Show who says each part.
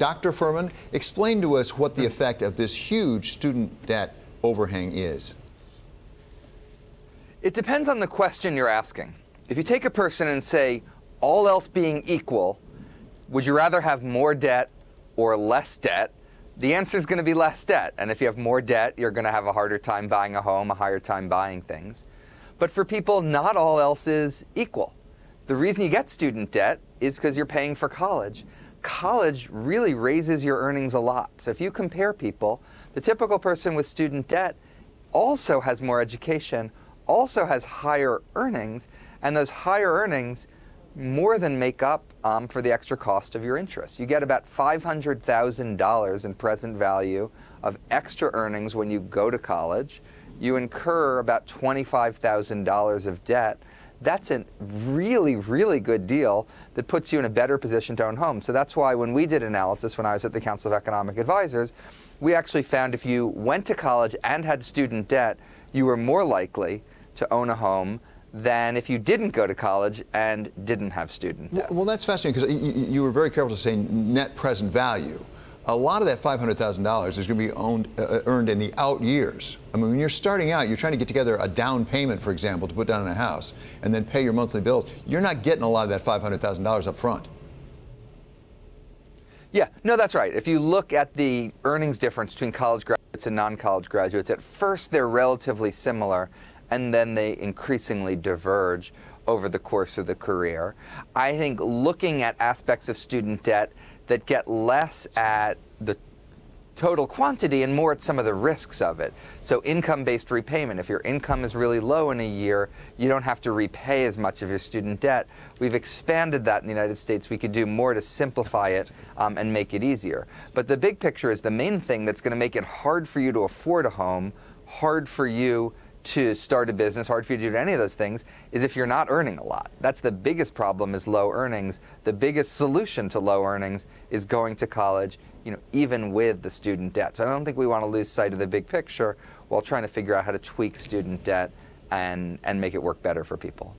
Speaker 1: Dr. Furman, explain to us what the effect of this huge student debt overhang is.
Speaker 2: It depends on the question you're asking. If you take a person and say, all else being equal, would you rather have more debt or less debt? The answer is going to be less debt. And if you have more debt, you're going to have a harder time buying a home, a higher time buying things. But for people, not all else is equal. The reason you get student debt is because you're paying for college. College really raises your earnings a lot. So if you compare people, the typical person with student debt also has more education, also has higher earnings, and those higher earnings more than make up for the extra cost of your interest. You get about $500,000 in present value of extra earnings when you go to college. You incur about $25,000 of debt. That's a really, really good deal that puts you in a better position to own homes. So that's why when we did analysis when I was at the Council of Economic Advisors, we actually found if you went to college and had student debt, you were more likely to own a home than if you didn't go to college and didn't have student debt.
Speaker 1: Well, that's fascinating because you were very careful to say net present value. A lot of that $500,000 is going to be earned in the out years. I mean, when you're starting out, you're trying to get together a down payment, for example, to put down on a house and then pay your monthly bills. You're not getting a lot of that $500,000 up front.
Speaker 2: Yeah, no, that's right. If you look at the earnings difference between college graduates and non-college graduates, at first they're relatively similar, and then they increasingly diverge over the course of the career. I think looking at aspects of student debt that get less at the total quantity and more at some of the risks of it. So income-based repayment. If your income is really low in a year, you don't have to repay as much of your student debt. We've expanded that in the United States. We could do more to simplify it and make it easier. But the big picture is the main thing that's going to make it hard for you to afford a home, hard for you to start a business, hard for you to do any of those things, is if you're not earning a lot. That's the biggest problem, is low earnings. The biggest solution to low earnings is going to college, even with the student debt. So I don't think we want to lose sight of the big picture while trying to figure out how to tweak student debt and make it work better for people.